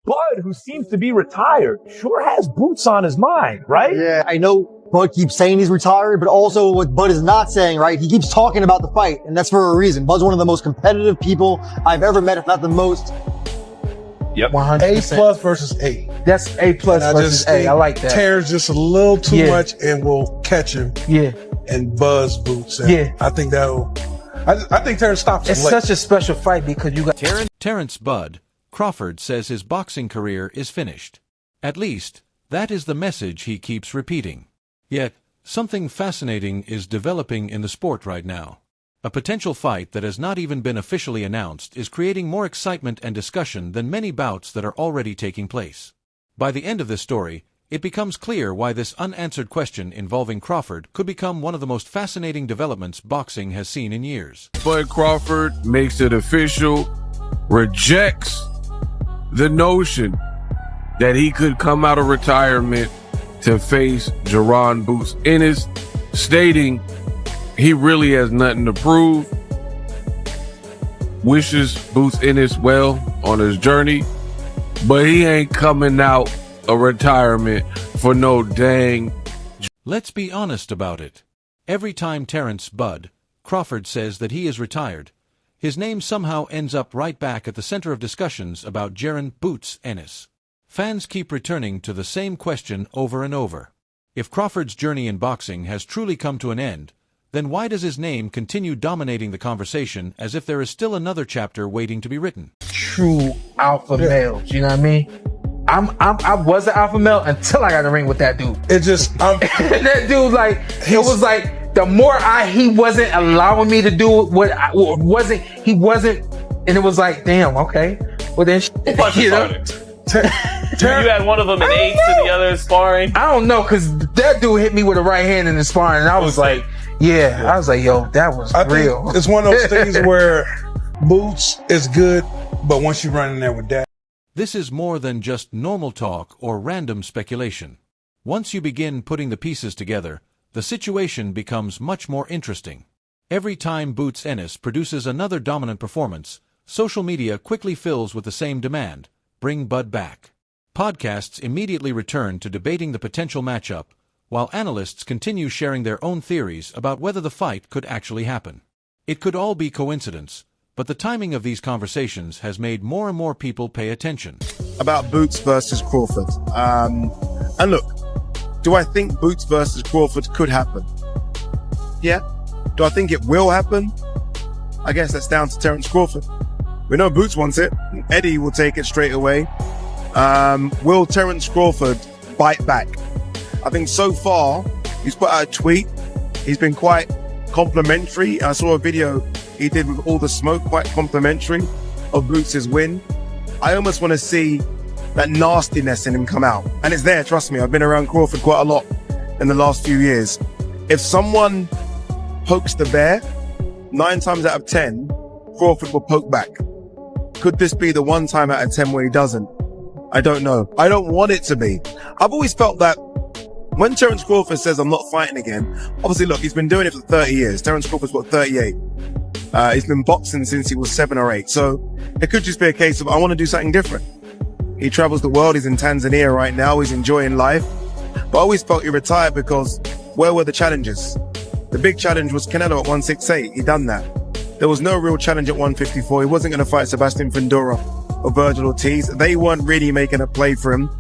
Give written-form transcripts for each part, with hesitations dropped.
Bud, who seems to be retired, sure has Boots on his mind, right? Yeah, I know Bud keeps saying he's retired, but also what Bud is not saying, right? He keeps talking about the fight, and that's for a reason. Bud's one of the most competitive people I've ever met, if not the most. Yep. 100%. A+ versus A. That's A+ versus A. I like that. Terrence just a little too much and will catch him. Yeah. And buzz Boots. And yeah. I think I think Terrence stops him. It's such a special fight because you got Terence Bud Crawford says his boxing career is finished. At least, that is the message he keeps repeating. Yet, something fascinating is developing in the sport right now. A potential fight that has not even been officially announced is creating more excitement and discussion than many bouts that are already taking place. By the end of this story, it becomes clear why this unanswered question involving Crawford could become one of the most fascinating developments boxing has seen in years. Bud Crawford makes it official, rejects the notion that he could come out of retirement to face Jaron Boots Ennis, stating he really has nothing to prove, wishes Boots Ennis well on his journey, but he ain't coming out of retirement for no dang. Let's be honest about it. Every time Terence Bud Crawford says that he is retired, his name somehow ends up right back at the center of discussions about Jaron Boots Ennis. Fans keep returning to the same question over and over. If Crawford's journey in boxing has truly come to an end, then why does his name continue dominating the conversation as if there is still another chapter waiting to be written? True alpha males, you know what I mean? I was an alpha male until I got in the ring with that dude. It just, that dude, like, it was like, the more he wasn't allowing me to do he wasn't, and it was like, damn, okay. Well then, you know. You had one of them in eights and the other in sparring? I don't know, because that dude hit me with a right hand in the sparring, and I was like, I was like, yo, that was real. It's one of those things where Boots is good, but once you run in there with that. This is more than just normal talk or random speculation. Once you begin putting the pieces together, the situation becomes much more interesting. Every time Boots Ennis produces another dominant performance, social media quickly fills with the same demand: bring Bud back. Podcasts immediately return to debating the potential matchup, while analysts continue sharing their own theories about whether the fight could actually happen. It could all be coincidence, but the timing of these conversations has made more and more people pay attention. About Boots versus Crawford. And look, do I think Boots versus Crawford could happen? Yeah. Do I think it will happen? I guess that's down to Terence Crawford. We know Boots wants it. Eddie will take it straight away. Will Terence Crawford bite back? I think so far, he's put out a tweet. He's been quite complimentary. I saw a video he did with all the smoke, quite complimentary of Boots' win. I almost want to see that nastiness in him come out. And it's there, trust me. I've been around Crawford quite a lot in the last few years. If someone pokes the bear, 9 times out of 10, Crawford will poke back. Could this be the 1 time out of 10 where he doesn't? I don't know. I don't want it to be. I've always felt that when Terence Crawford says, I'm not fighting again, obviously, look, he's been doing it for 30 years. Terence Crawford's got 38. He's been boxing since he was 7 or 8. So it could just be a case of, I want to do something different. He travels the world. He's in Tanzania right now. He's enjoying life. But I always felt he retired because where were the challenges? The big challenge was Canelo at 168. He done that. There was no real challenge at 154. He wasn't going to fight Sebastian Fundora or Virgil Ortiz. They weren't really making a play for him.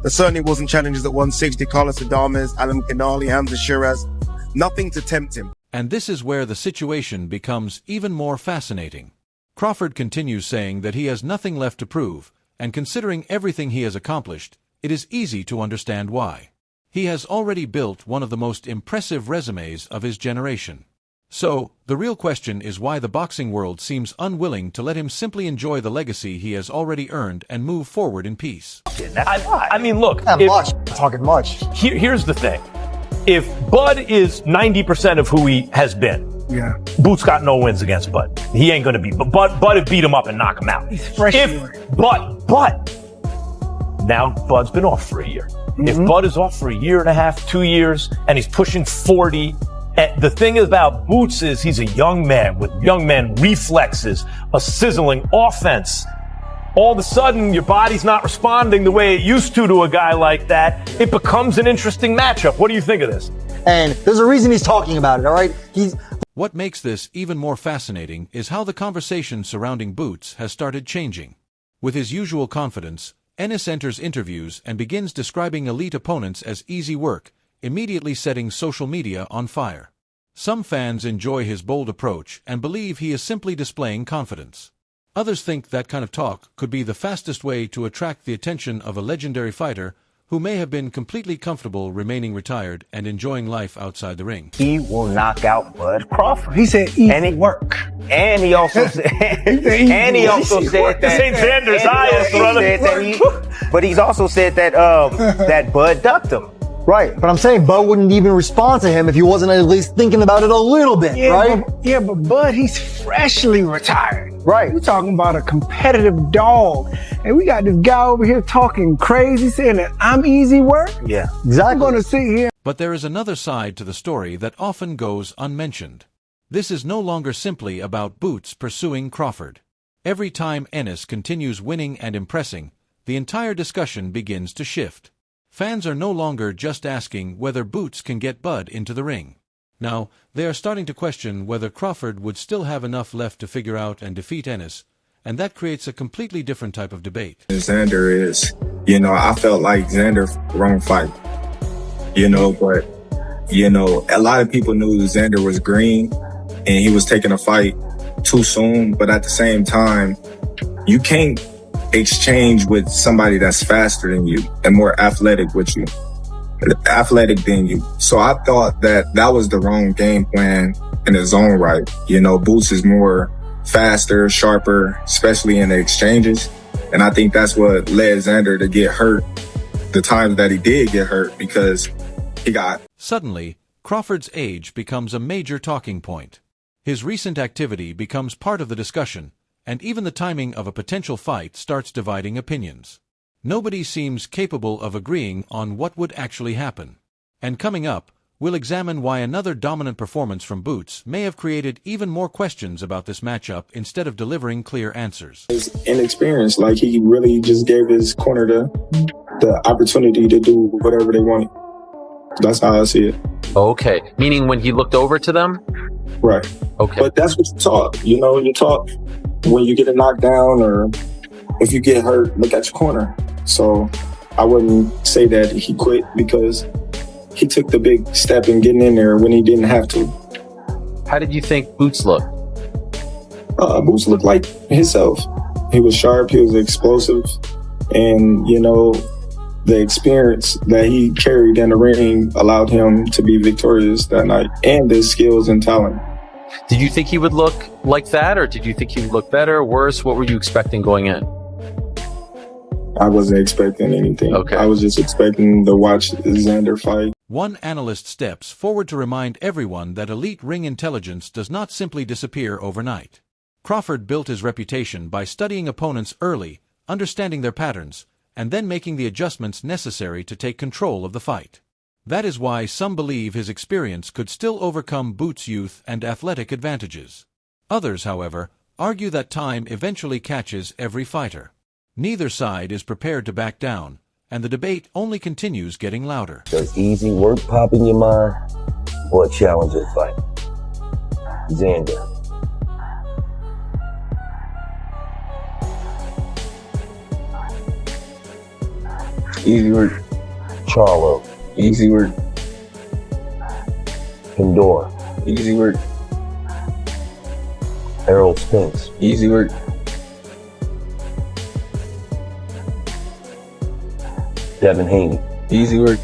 There certainly wasn't challenges at 160. Carlos Adames, Alan Canali, Hamza Shiraz. Nothing to tempt him. And this is where the situation becomes even more fascinating. Crawford continues saying that he has nothing left to prove, and considering everything he has accomplished, it is easy to understand why. He has already built one of the most impressive resumes of his generation. So, the real question is why the boxing world seems unwilling to let him simply enjoy the legacy he has already earned and move forward in peace. I mean, look. Talking much. Here's the thing. If Bud is 90% of who he has been, Boots got no wins against Bud. He ain't gonna be. But Bud would beat him up and knock him out. He's fresh. But now Bud's been off for a year. If Bud is off for a year and a half, 2 years, and he's pushing 40, and the thing about Boots is he's a young man with young man reflexes, a sizzling offense. all of a sudden your body's not responding the way it used to a guy like that, it becomes an interesting matchup. What do you think of this? And there's a reason he's talking about it, all right? What makes this even more fascinating is how the conversation surrounding Boots has started changing. With his usual confidence, Ennis enters interviews and begins describing elite opponents as easy work, immediately setting social media on fire. Some fans enjoy his bold approach and believe he is simply displaying confidence. Others think that kind of talk could be the fastest way to attract the attention of a legendary fighter who may have been completely comfortable remaining retired and enjoying life outside the ring. He will knock out Bud Crawford. He said easy work. And he also said, and he also said that St. Xander's highest, brother. But he's also said that that Bud ducked him. Right, but I'm saying Bud wouldn't even respond to him if he wasn't at least thinking about it a little bit, right? But Bud, he's freshly retired. Right. We're talking about a competitive dog. And we got this guy over here talking crazy, saying that I'm easy work. Yeah, exactly. I'm going to sit here. But there is another side to the story that often goes unmentioned. This is no longer simply about Boots pursuing Crawford. Every time Ennis continues winning and impressing, the entire discussion begins to shift. Fans are no longer just asking whether Boots can get Bud into the ring. Now, they are starting to question whether Crawford would still have enough left to figure out and defeat Ennis, and that creates a completely different type of debate. Xander is, I felt like Xander wrong fight, but, a lot of people knew Xander was green and he was taking a fight too soon, but at the same time, you can't exchange with somebody that's faster than you and more athletic than you. So I thought that was the wrong game plan in his own right. Boots is more faster, sharper, especially in the exchanges. And I think that's what led Xander to get hurt the times that he did get hurt, because he got... Suddenly, Crawford's age becomes a major talking point. His recent activity becomes part of the discussion, and even the timing of a potential fight starts dividing opinions. Nobody seems capable of agreeing on what would actually happen. And coming up, we'll examine why another dominant performance from Boots may have created even more questions about this matchup instead of delivering clear answers. His inexperience, he really just gave his corner the opportunity to do whatever they wanted. That's how I see it. Okay. Meaning when he looked over to them? Right. Okay. But that's what you taught. You taught when you get a knockdown or if you get hurt, look at your corner. So I wouldn't say that he quit, because he took the big step in getting in there when he didn't have to. How did you think Boots looked? Boots looked like himself. He was sharp, he was explosive, and, the experience that he carried in the ring allowed him to be victorious that night, and his skills and talent. Did you think he would look like that, or did you think he would look better, worse? What were you expecting going in? I wasn't expecting anything. Okay. I was just expecting to watch Xander fight. One analyst steps forward to remind everyone that elite ring intelligence does not simply disappear overnight. Crawford built his reputation by studying opponents early, understanding their patterns, and then making the adjustments necessary to take control of the fight. That is why some believe his experience could still overcome Boots' youth and athletic advantages. Others, however, argue that time eventually catches every fighter. Neither side is prepared to back down, and the debate only continues getting louder. Does easy work pop in your mind, or a challenger fight? Xander. Easy work. Charlo. Easy work. Pandora. Easy work. Errol Spence. Easy work. Devin Haney. Easy work.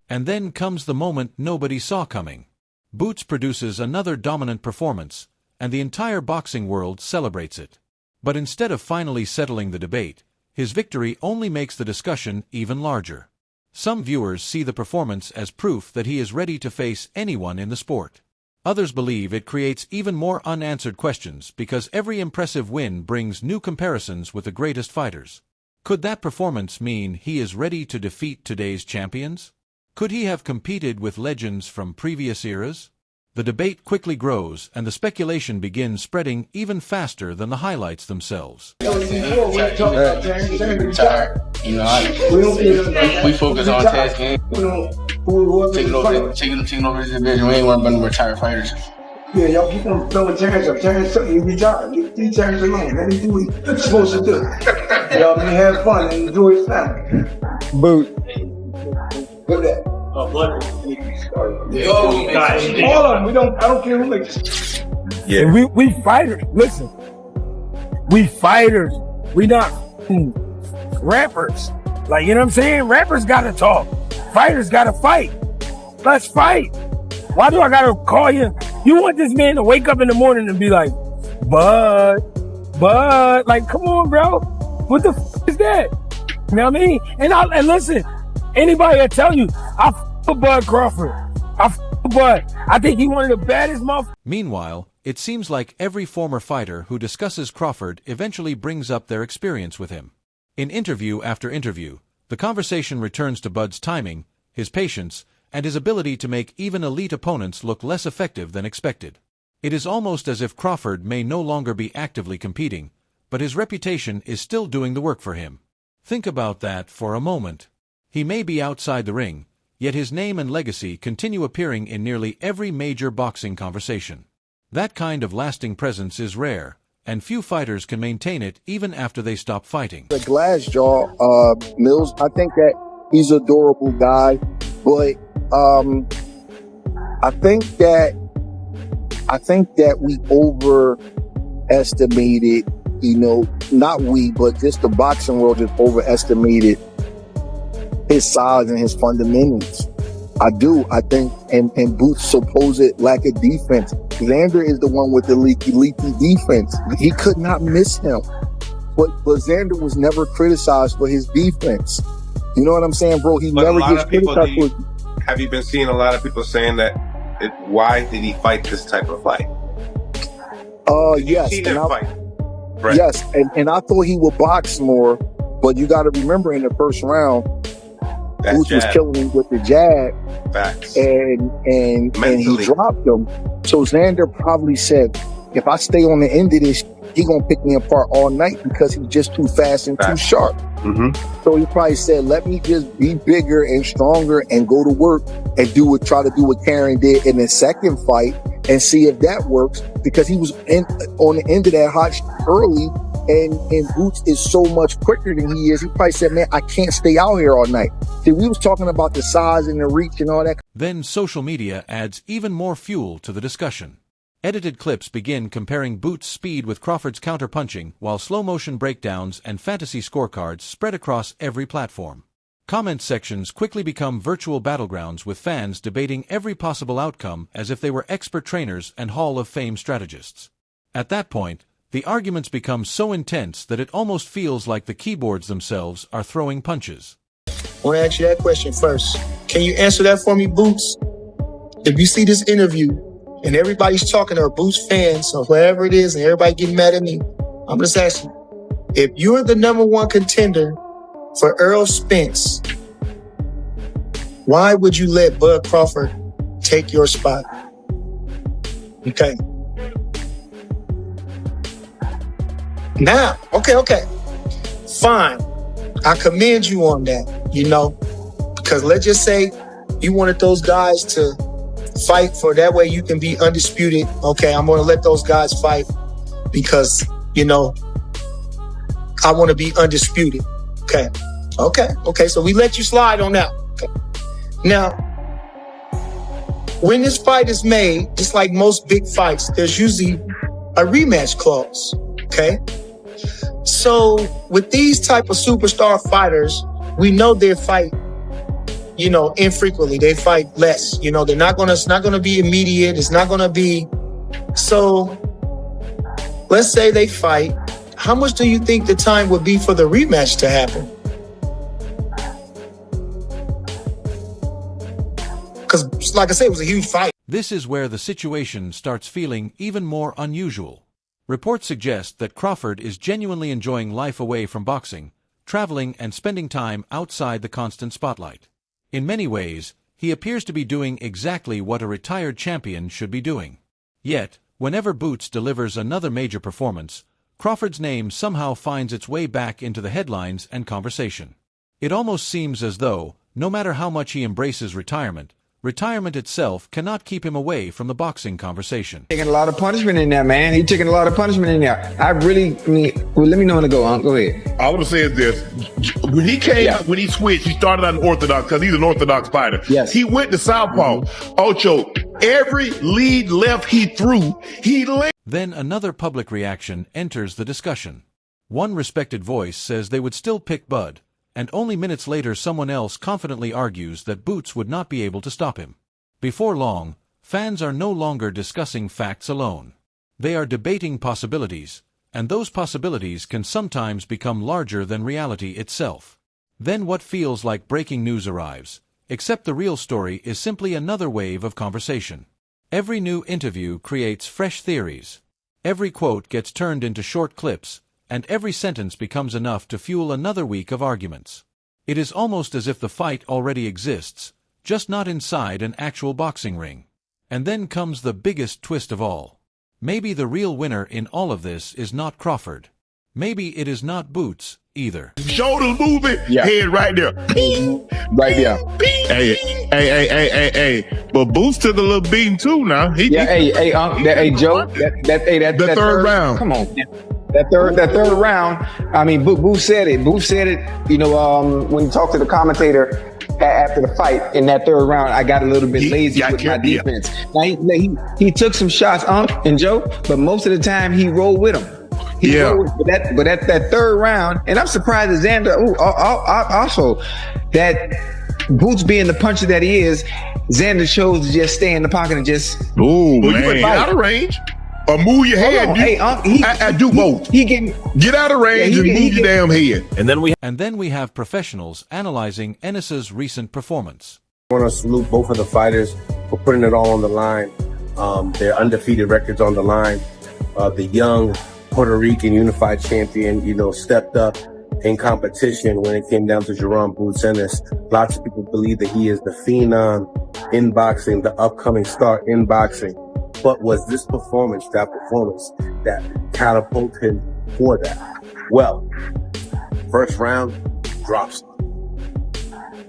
And then comes the moment nobody saw coming. Boots produces another dominant performance, and the entire boxing world celebrates it. But instead of finally settling the debate, his victory only makes the discussion even larger. Some viewers see the performance as proof that he is ready to face anyone in the sport. Others believe it creates even more unanswered questions because every impressive win brings new comparisons with the greatest fighters. Could that performance mean he is ready to defeat today's champions? Could he have competed with legends from previous eras? The debate quickly grows, and the speculation begins spreading even faster than the highlights themselves. You know, we focus on tasking. Taking over this division. We ain't want to retire fighters. Yeah, y'all keep on throwing Terence up. Terence, you retired. Leave Terence alone. Let him do what he's supposed to do. Y'all may have fun and enjoy his family. Boot. Look at that. All of them. I don't care who makes it. Yeah. We fighters. Listen. We fighters. We not rappers. Like, you know what I'm saying? Rappers gotta talk. Fighters gotta fight. Let's fight. Why do I gotta call you? You want this man to wake up in the morning and be like, Bud, like, come on, bro. What the is that? You know what I mean? And listen, anybody will tell you, I with Bud Crawford. I with Bud. I think he one of the baddest motherfuckers. Meanwhile, it seems like every former fighter who discusses Crawford eventually brings up their experience with him. In interview after interview, the conversation returns to Bud's timing, his patience, and his ability to make even elite opponents look less effective than expected. It is almost as if Crawford may no longer be actively competing, but his reputation is still doing the work for him. Think about that for a moment. He may be outside the ring, yet his name and legacy continue appearing in nearly every major boxing conversation. That kind of lasting presence is rare, and few fighters can maintain it even after they stop fighting. The glass jaw, Mills, I think that he's an adorable guy, but I think that we overestimated, you know, not we, but just the boxing world just overestimated his size and his fundamentals. I do. I think, and Booth's supposed lack of defense. Xander is the one with the leaky defense. He could not miss him. But Xander was never criticized for his defense. You know what I'm saying, bro? He never gets criticized for. Have you been seeing a lot of people saying that? Why did he fight this type of fight? Yes. Right. Yes, and I thought he would box more, but you got to remember in the first round, Booth was killing him with the jab. Facts. And he dropped him. So Xander probably said, if I stay on the end of this, he gonna pick me apart all night because he's just too fast and too sharp. So he probably said, let me just be bigger and stronger and go to work and try to do what Karen did in the second fight and see if that works, because he was on the end of that hot early, and Boots is so much quicker than he is. He probably said, man, I can't stay out here all night. See, we was talking about the size and the reach and all that. Then social media adds even more fuel to the discussion. Edited clips begin comparing Boots' speed with Crawford's counterpunching, while slow-motion breakdowns and fantasy scorecards spread across every platform. Comment sections quickly become virtual battlegrounds, with fans debating every possible outcome as if they were expert trainers and Hall of Fame strategists. At that point, the arguments become so intense that it almost feels like the keyboards themselves are throwing punches. I want to ask you that question first. Can you answer that for me, Boots? If you see this interview and everybody's talking, or Boots fans or whoever it is, and everybody getting mad at me, I'm just asking, if you're the #1 contender for Errol Spence, why would you let Bud Crawford take your spot? Okay. Now, okay. Fine. I commend you on that, you know, because let's just say you wanted those guys to fight for that way you can be undisputed. Okay, I'm going to let those guys fight because, you know, I want to be undisputed. Okay. So we let you slide on that. Okay. Now, when this fight is made, just like most big fights, there's usually a rematch clause. Okay. So with these type of superstar fighters, we know they fight, you know, infrequently. They fight less. You know, it's not gonna be immediate. It's not gonna be. So let's say they fight. How much do you think the time would be for the rematch to happen? Because, like I said, it was a huge fight. This is where the situation starts feeling even more unusual. Reports suggest that Crawford is genuinely enjoying life away from boxing, traveling and spending time outside the constant spotlight. In many ways, He appears to be doing exactly what a retired champion should be doing. Yet, whenever Boots delivers another major performance, Crawford's name somehow finds its way back into the headlines and conversation. It almost seems as though, no matter how much he embraces retirement, retirement itself cannot keep him away from the boxing conversation. Taking a lot of punishment in there, man. He's taking a lot of punishment in there. Well, let me know when to go, Unc. Go ahead. I would say is this. When he came, when he switched, he started on Orthodox because he's an Orthodox fighter. Yes. He went to Southpaw. Ocho, every lead left he threw, he led. Then another public reaction enters the discussion. One respected voice says they would still pick Bud, and only minutes later someone else confidently argues that Boots would not be able to stop him. Before long, fans are no longer discussing facts alone. They are debating possibilities, and those possibilities can sometimes become larger than reality itself. Then what feels like breaking news arrives, except the real story is simply another wave of conversation. Every new interview creates fresh theories. Every quote gets turned into short clips, and every sentence becomes enough to fuel another week of arguments. It is almost as if the fight already exists, just not inside an actual boxing ring. And then comes the biggest twist of all. Maybe the real winner in all of this is not Crawford. Maybe it is not Boots, either. Shoulders moving, head right there. Ping, right there. Ping, hey. But Boots took a little beating too now. Hey, Unc, Joe, that third round. Come on. That third round, I mean, Booth said it. Booth said it, when he talked to the commentator after the fight in that third round, I got a little bit lazy with my defense. Now, he took some shots, Unc and Joe, but most of the time he rolled with him. But at that third round, and I'm surprised that Xander, also, that Boots being the puncher that he is, Xander chose to just stay in the pocket and just... Ooh, man. You get out of range. Or move your head. I do both. Get out of range and move your damn head. And then we have professionals analyzing Ennis's recent performance. I want to salute both of the fighters for putting it all on the line. Their undefeated records on the line. The young Puerto Rican unified champion, stepped up in competition when it came down to Jaron Boots Ennis. Lots of people believe that he is the phenom in boxing, the upcoming star in boxing. But was this performance that catapulted him for that? Well, first round, drops him.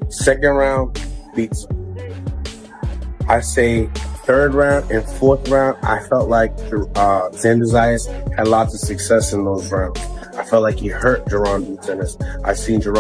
Second round, beats him. I say third round and fourth round, I felt like Xander Zayas had lots of success in those rounds. I felt like he hurt Jaron Boots Ennis. I seen Jaron